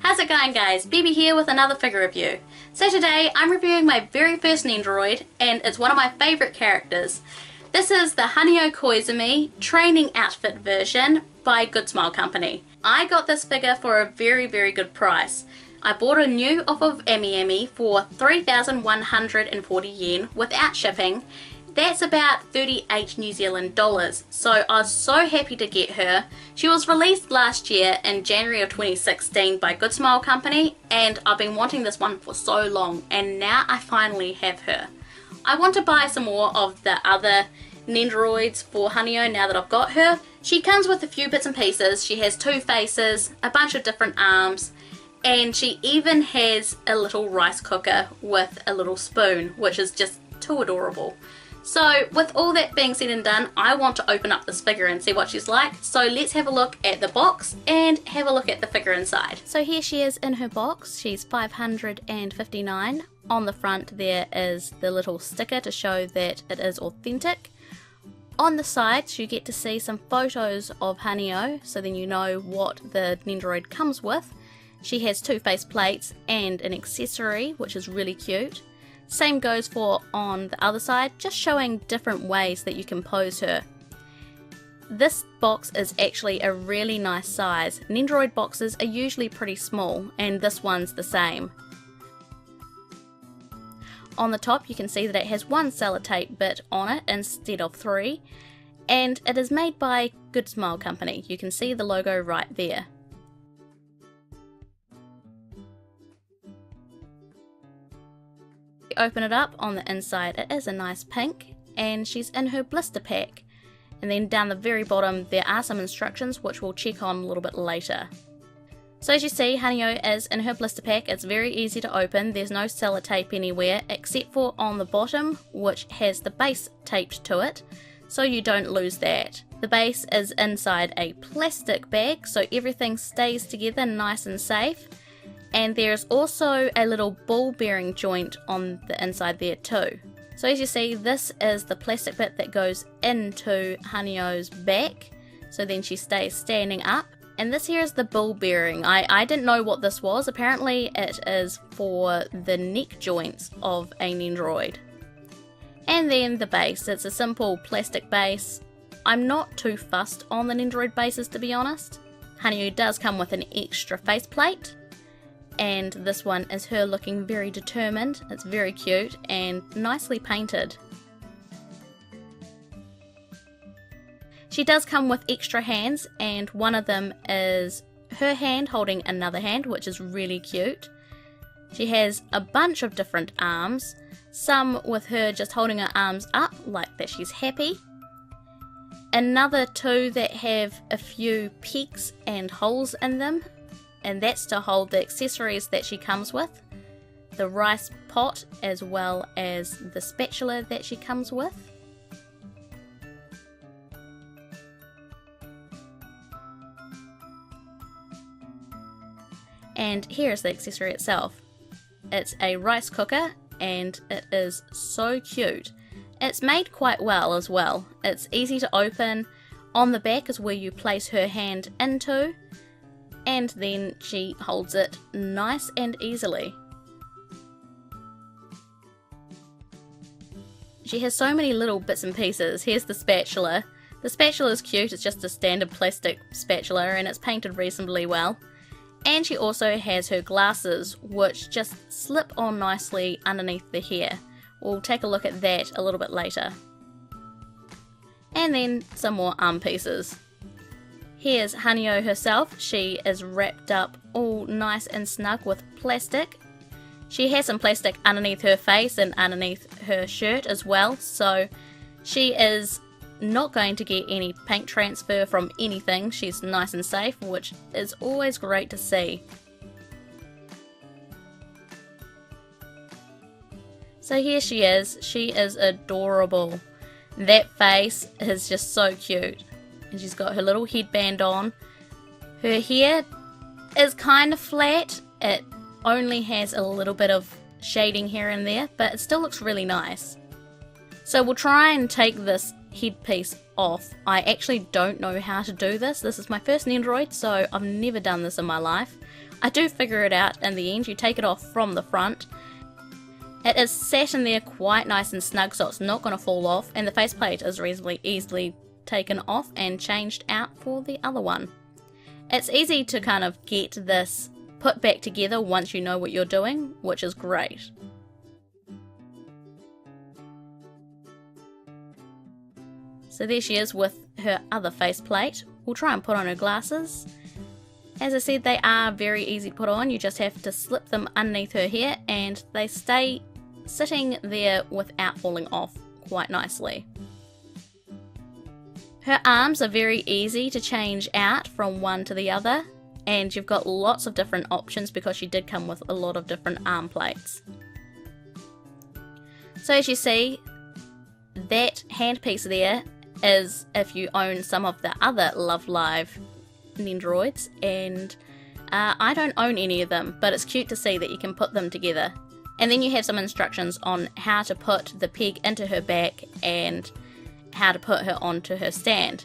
How's it going, guys? Bibi here with another figure review. So today I'm reviewing my very first Nendoroid, and it's one of my favourite characters. This is the Hanayo Koizumi training outfit version by Good Smile Company. I got this figure for a very good price. I bought a new off of Ami for 3,140 yen without shipping. That's about 38 New Zealand dollars, so I was so happy to get her. She was released last year in January of 2016 by Good Smile Company, and I've been wanting this one for so long, and now I finally have her. I want to buy some more of the other Nendoroids for Hanayo now that I've got her. She comes with a few bits and pieces. She has two faces, a bunch of different arms, and she even has a little rice cooker with a little spoon, which is just too adorable. So with all that being said and done, I want to open up this figure and see what she's like. So let's have a look at the box and have a look at the figure inside. So here she is in her box. She's 559. On the front there is the little sticker to show that it is authentic. On the sides you get to see some photos of Hanayo, so then you know what the Nendoroid comes with. She has two face plates and an accessory, which is really cute. Same goes for on the other side, just showing different ways that you can pose her. This box is actually a really nice size. Nendoroid boxes are usually pretty small, and this one's the same. On the top you can see that it has one sellotape bit on it instead of three, and it is made by Good Smile Company. You can see the logo right there. Open it up, on the inside it is a nice pink, and she's in her blister pack, and then down the very bottom there are some instructions which we'll check on a little bit later. So as you see, Hanayo is in her blister pack. It's very easy to open. There's no sellotape anywhere except for on the bottom, which has the base taped to it, so you don't lose that. The base is inside a plastic bag, so everything stays together nice and safe. And there's also a little ball bearing joint on the inside there too. So as you see, this is the plastic bit that goes into Hanayo's back, so then she stays standing up. And this here is the ball bearing. I didn't know what this was. Apparently it is for the neck joints of a Nendoroid. And then the base. It's a simple plastic base. I'm not too fussed on the Nendoroid bases, to be honest. Hanayo does come with an extra faceplate. And this one is her looking very determined. It's very cute and nicely painted. She does come with extra hands, and one of them is her hand holding another hand, which is really cute. She has a bunch of different arms, some with her just holding her arms up like that she's happy. Another two that have a few peaks and holes in them, and that's to hold the accessories that she comes with, the rice pot as well as the spatula that she comes with. And here's the accessory itself. It's a rice cooker, and it is so cute. It's made quite well as well. It's easy to open. On the back is where you place her hand into, and then she holds it nice and easily. She has so many little bits and pieces. Here's the spatula. The spatula is cute. It's just a standard plastic spatula, and it's painted reasonably well. And she also has her glasses, which just slip on nicely underneath the hair. We'll take a look at that a little bit later. And then some more arm pieces. Here's Hanayo herself. She is wrapped up all nice and snug with plastic. She has some plastic underneath her face and underneath her shirt as well, so she is not going to get any paint transfer from anything. She's nice and safe, which is always great to see. So here she is. She is adorable. That face is just so cute. And she's got her little headband on. Her hair is kind of flat. It only has a little bit of shading here and there, but it still looks really nice. So we'll try and take this headpiece off. I actually don't know how to do this. This is my first Nendoroid, so I've never done this in my life. I do figure it out in the end. You take it off from the front. It is sat in there quite nice and snug, so it's not going to fall off, and the faceplate is reasonably easily taken off and changed out for the other one. It's easy to kind of get this put back together once you know what you're doing, which is great. So there she is with her other faceplate. We'll try and put on her glasses. As I said, they are very easy to put on. You just have to slip them underneath her hair and they stay sitting there without falling off quite nicely. Her arms are very easy to change out from one to the other, and you've got lots of different options because she did come with a lot of different arm plates. So as you see, that handpiece there is if you own some of the other Love Live Nendoroids, and I don't own any of them, but it's cute to see that you can put them together. And then you have some instructions on how to put the peg into her back and how to put her onto her stand.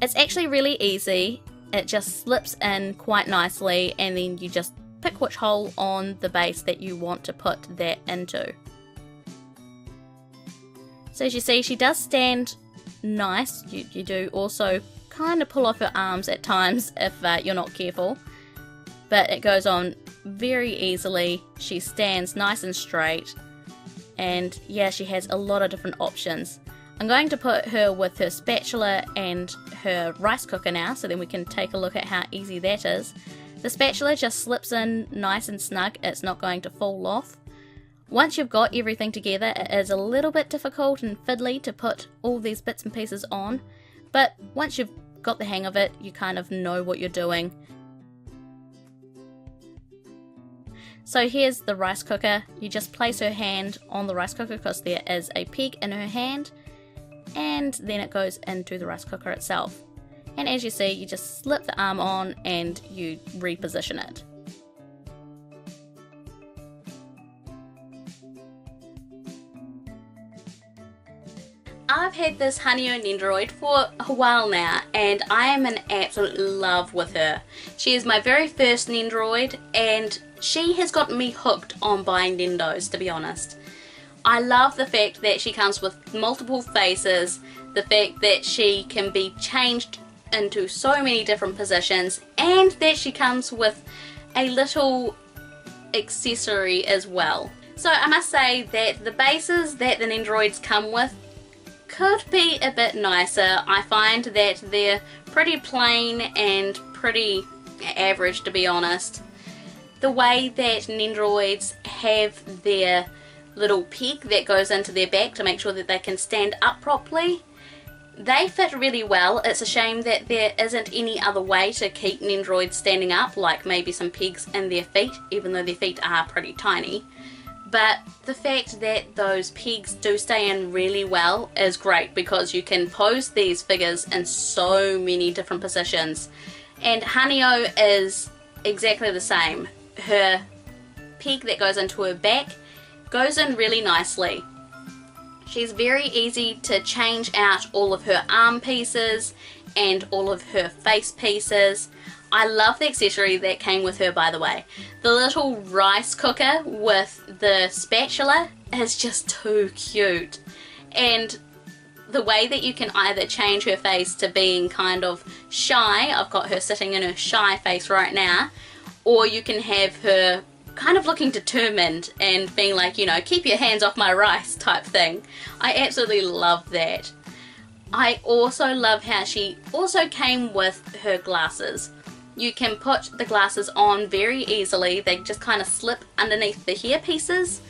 It's actually really easy. It just slips in quite nicely, and then you just pick which hole on the base that you want to put that into. So as you see, she does stand nice. You do also kind of pull off her arms at times if you're not careful, but it goes on very easily. She stands nice and straight, and yeah, she has a lot of different options. I'm going to put her with her spatula and her rice cooker now, so then we can take a look at how easy that is. The spatula just slips in nice and snug. It's not going to fall off. Once you've got everything together, it is a little bit difficult and fiddly to put all these bits and pieces on, but once you've got the hang of it, you kind of know what you're doing. So here's the rice cooker. You just place her hand on the rice cooker because there is a peg in her hand, and then it goes into the rice cooker itself. And as you see, you just slip the arm on and you reposition it. I've had this Hanayo Nendoroid for a while now, and I am in absolute love with her. She is my very first Nendoroid, and she has gotten me hooked on buying Nendos, to be honest. I love the fact that she comes with multiple faces, the fact that she can be changed into so many different positions, and that she comes with a little accessory as well. So I must say that the bases that the Nendoroids come with could be a bit nicer. I find that they're pretty plain and pretty average, to be honest. The way that Nendoroids have their little peg that goes into their back to make sure that they can stand up properly, they fit really well. It's a shame that there isn't any other way to keep Nendoroids standing up, like maybe some pegs in their feet, even though their feet are pretty tiny. But the fact that those pegs do stay in really well is great, because you can pose these figures in so many different positions. And Hanayo is exactly the same. Her peg that goes into her back goes in really nicely. She's very easy to change out all of her arm pieces and all of her face pieces. I love the accessory that came with her, by the way. The little rice cooker with the spatula is just too cute. And the way that you can either change her face to being kind of shy, I've got her sitting in her shy face right now, or you can have her kind of looking determined and being like, you know, keep your hands off my rice type thing. I absolutely love that. I also love how she also came with her glasses. You can put the glasses on very easily. They just kind of slip underneath the hair pieces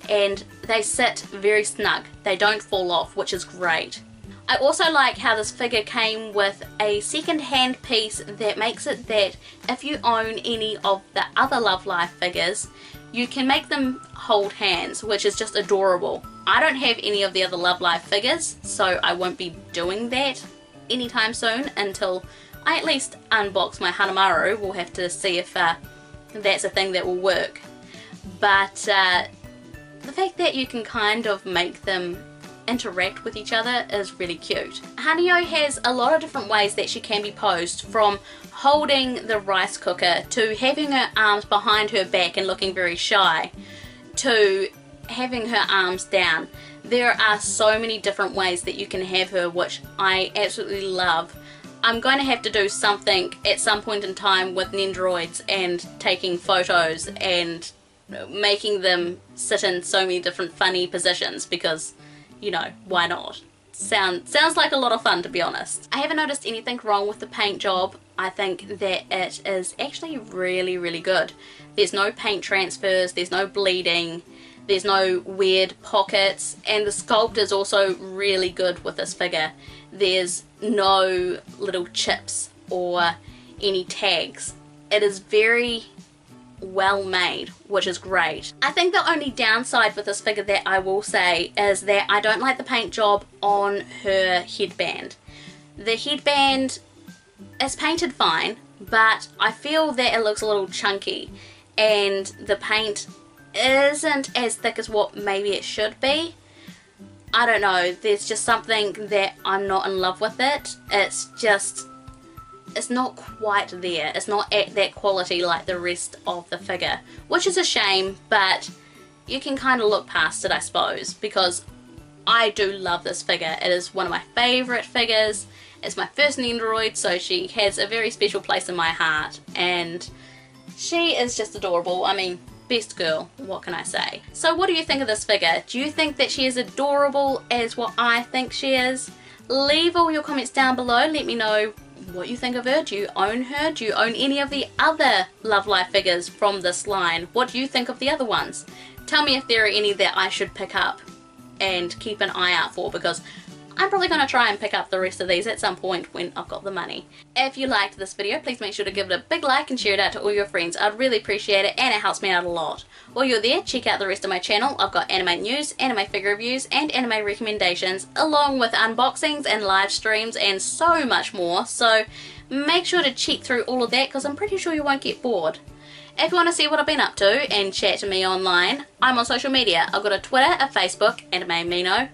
and they sit very snug. They don't fall off, which is great. I also like how this figure came with a second hand piece that makes it that if you own any of the other Love Live figures, you can make them hold hands, which is just adorable. I don't have any of the other Love Live figures, so I won't be doing that anytime soon until I at least unbox my Hanamaru. We'll have to see if that's a thing that will work. But the fact that you can kind of make them interact with each other is really cute. Hanayo has a lot of different ways that she can be posed, from holding the rice cooker to having her arms behind her back and looking very shy to having her arms down. There are so many different ways that you can have her, which I absolutely love. I'm going to have to do something at some point in time with Nendoroids and taking photos and making them sit in so many different funny positions because, you know, why not? Sounds like a lot of fun, to be honest. I haven't noticed anything wrong with the paint job. I think that it is actually really, really good. There's no paint transfers, there's no bleeding, there's no weird pockets, and the sculpt is also really good with this figure. There's no little chips or any tags. It is very well made, which is great. I think the only downside with this figure that I will say is that I don't like the paint job on her headband. The headband is painted fine, but I feel that it looks a little chunky and the paint isn't as thick as what maybe it should be. I don't know, there's just something that I'm not in love with it. It's not quite there. It's not at that quality like the rest of the figure, which is a shame, but you can kind of look past it, I suppose, because I do love this figure. It is one of my favourite figures. It's my first Nendoroid, so she has a very special place in my heart, and she is just adorable. I mean, best girl, what can I say? So what do you think of this figure? Do you think that she is adorable as what I think she is? Leave all your comments down below. Let me know what you think of her. Do you own her? Do you own any of the other Love Life figures from this line? What do you think of the other ones? Tell me if there are any that I should pick up and keep an eye out for, because I'm probably going to try and pick up the rest of these at some point when I've got the money. If you liked this video, please make sure to give it a big like and share it out to all your friends. I'd really appreciate it, and it helps me out a lot. While you're there, check out the rest of my channel. I've got anime news, anime figure reviews, and anime recommendations, along with unboxings and live streams and so much more. So make sure to check through all of that, because I'm pretty sure you won't get bored. If you want to see what I've been up to and chat to me online, I'm on social media. I've got a Twitter, a Facebook, Anime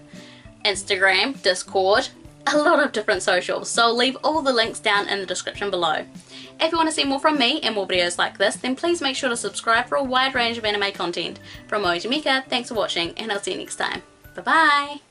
Instagram, Discord, a lot of different socials, so I'll leave all the links down in the description below. If you want to see more from me and more videos like this, then please make sure to subscribe for a wide range of anime content. From Mika, thanks for watching, and I'll see you next time. Bye bye!